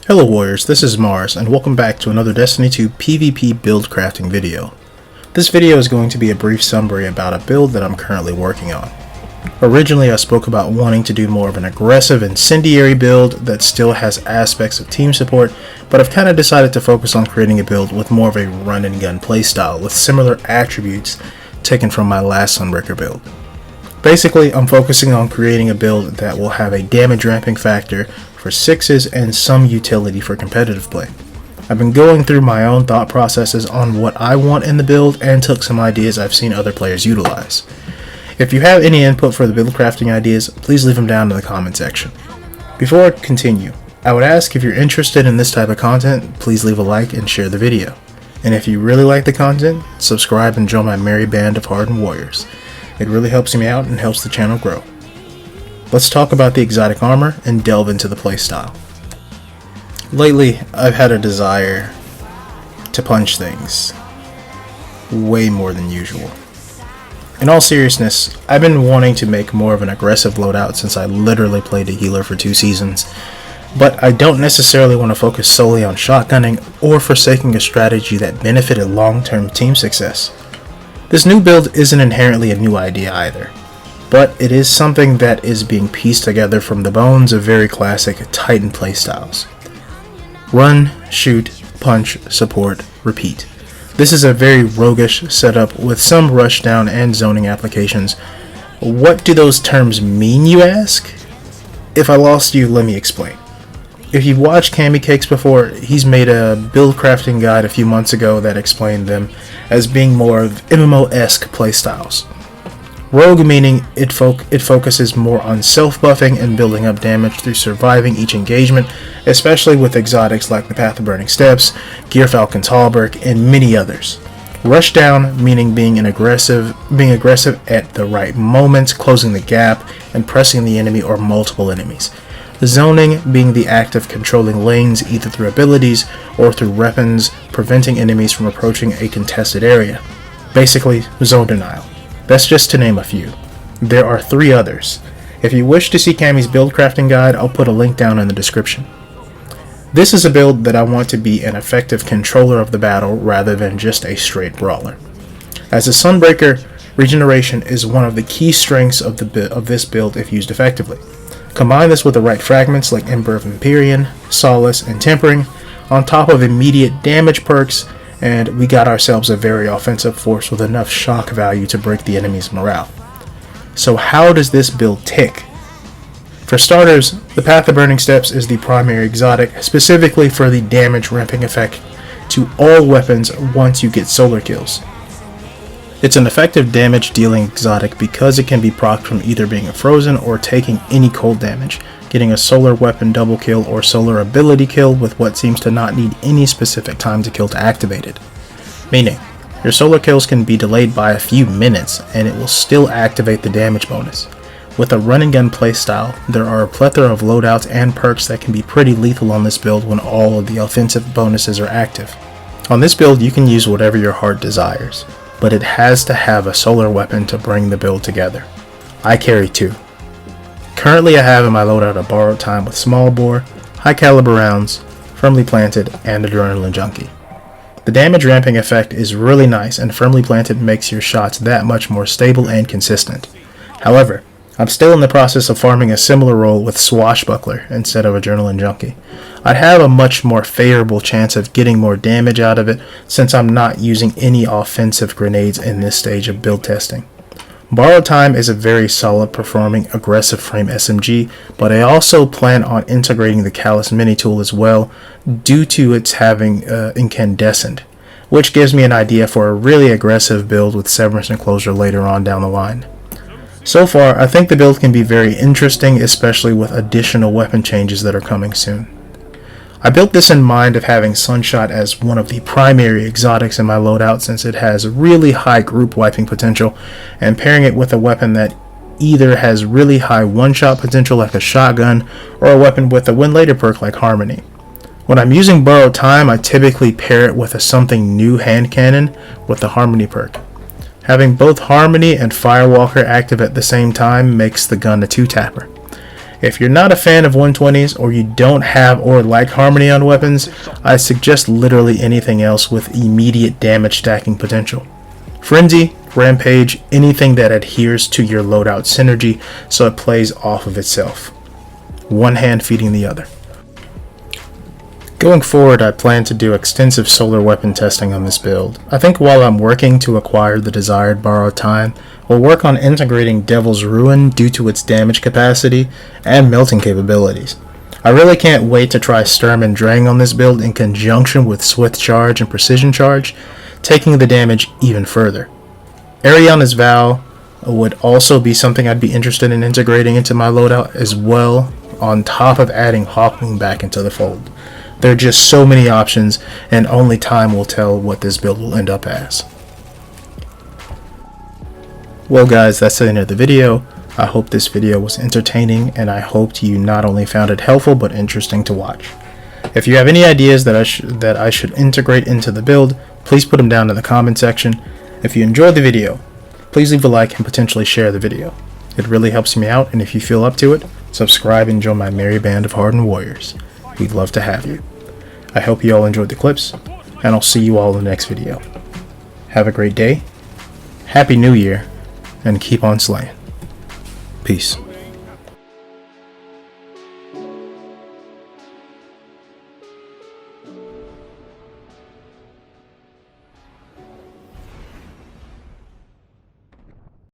Hello Warriors, this is Mars, and welcome back to another Destiny 2 PvP build crafting video. This video is going to be a brief summary about a build that I'm currently working on. Originally I spoke about wanting to do more of an aggressive incendiary build that still has aspects of team support, but I've kind of decided to focus on creating a build with more of a run and gun playstyle with similar attributes taken from my last Sunbreaker build. Basically, I'm focusing on creating a build that will have a damage ramping factor for 6s and some utility for competitive play. I've been going through my own thought processes on what I want in the build and took some ideas I've seen other players utilize. If you have any input for the build crafting ideas, please leave them down in the comment section. Before I continue, I would ask if you're interested in this type of content, please leave a like and share the video. And if you really like the content, subscribe and join my merry band of hardened warriors. It really helps me out and helps the channel grow. Let's talk about the exotic armor and delve into the playstyle. Lately, I've had a desire to punch things way more than usual. In all seriousness, I've been wanting to make more of an aggressive loadout since I literally played a healer for 2 seasons, but I don't necessarily want to focus solely on shotgunning or forsaking a strategy that benefited long-term team success. This new build isn't inherently a new idea either, but it is something that is being pieced together from the bones of very classic Titan playstyles. Run, shoot, punch, support, repeat. This is a very roguish setup with some rushdown and zoning applications. What do those terms mean, you ask? If I lost you, let me explain. If you've watched Cammy Cakes before, he's made a build crafting guide a few months ago that explained them as being more of MMO-esque playstyles. Rogue meaning it focuses more on self-buffing and building up damage through surviving each engagement, especially with exotics like the Path of Burning Steps, Gearfalcon's Hallberg, and many others. Rushdown meaning being aggressive at the right moments, closing the gap, and pressing the enemy or multiple enemies. Zoning being the act of controlling lanes either through abilities or through weapons, preventing enemies from approaching a contested area. Basically, zone denial. That's just to name a few. There are 3 others. If you wish to see Cammy's build crafting guide, I'll put a link down in the description. This is a build that I want to be an effective controller of the battle rather than just a straight brawler. As a Sunbreaker, regeneration is one of the key strengths of this build if used effectively. Combine this with the right fragments like Ember of Empyrean, Solace, and Tempering, on top of immediate damage perks, and we got ourselves a very offensive force with enough shock value to break the enemy's morale. So how does this build tick? For starters, the Path of Burning Steps is the primary exotic, specifically for the damage ramping effect to all weapons once you get solar kills. It's an effective damage dealing exotic because it can be procced from either being frozen or taking any cold damage, getting a solar weapon double kill or solar ability kill with what seems to not need any specific time to kill to activate it. Meaning, your solar kills can be delayed by a few minutes and it will still activate the damage bonus. With a run and gun playstyle, there are a plethora of loadouts and perks that can be pretty lethal on this build when all of the offensive bonuses are active. On this build you can use whatever your heart desires, but it has to have a solar weapon to bring the build together. I carry 2. Currently I have in my loadout a borrowed time with small bore, high caliber rounds, firmly planted, and adrenaline junkie. The damage ramping effect is really nice and firmly planted makes your shots that much more stable and consistent. However, I'm still in the process of farming a similar role with swashbuckler instead of adrenaline junkie. I'd have a much more favorable chance of getting more damage out of it since I'm not using any offensive grenades in this stage of build testing. Borrowed Time is a very solid performing aggressive frame SMG, but I also plan on integrating the Callus mini tool as well due to its having incandescent, which gives me an idea for a really aggressive build with Severance Enclosure later on down the line. So far, I think the build can be very interesting, especially with additional weapon changes that are coming soon. I built this in mind of having Sunshot as one of the primary exotics in my loadout since it has really high group wiping potential, and pairing it with a weapon that either has really high one-shot potential like a shotgun or a weapon with a win later perk like Harmony. When I'm using Borrowed Time, I typically pair it with a something new hand cannon with the Harmony perk. Having both Harmony and Firewalker active at the same time makes the gun a 2-tapper. If you're not a fan of 120s or you don't have or like harmony on weapons, I suggest literally anything else with immediate damage stacking potential. Frenzy, Rampage, anything that adheres to your loadout synergy so it plays off of itself. One hand feeding the other. Going forward, I plan to do extensive solar weapon testing on this build. I think while I'm working to acquire the desired borrowed time, we'll work on integrating Devil's Ruin due to its damage capacity and melting capabilities. I really can't wait to try Sturm and Drang on this build in conjunction with Swift Charge and Precision Charge, taking the damage even further. Ariana's Vow would also be something I'd be interested in integrating into my loadout as well, on top of adding Hawkmoon back into the fold. There are just so many options, and only time will tell what this build will end up as. Well guys, that's the end of the video. I hope this video was entertaining, and I hoped you not only found it helpful but interesting to watch. If you have any ideas that I should integrate into the build, please put them down in the comment section. If you enjoyed the video, please leave a like and potentially share the video. It really helps me out, and if you feel up to it, subscribe and join my merry band of hardened warriors. We'd love to have you. I hope you all enjoyed the clips, and I'll see you all in the next video. Have a great day, Happy New Year, and keep on slaying. Peace.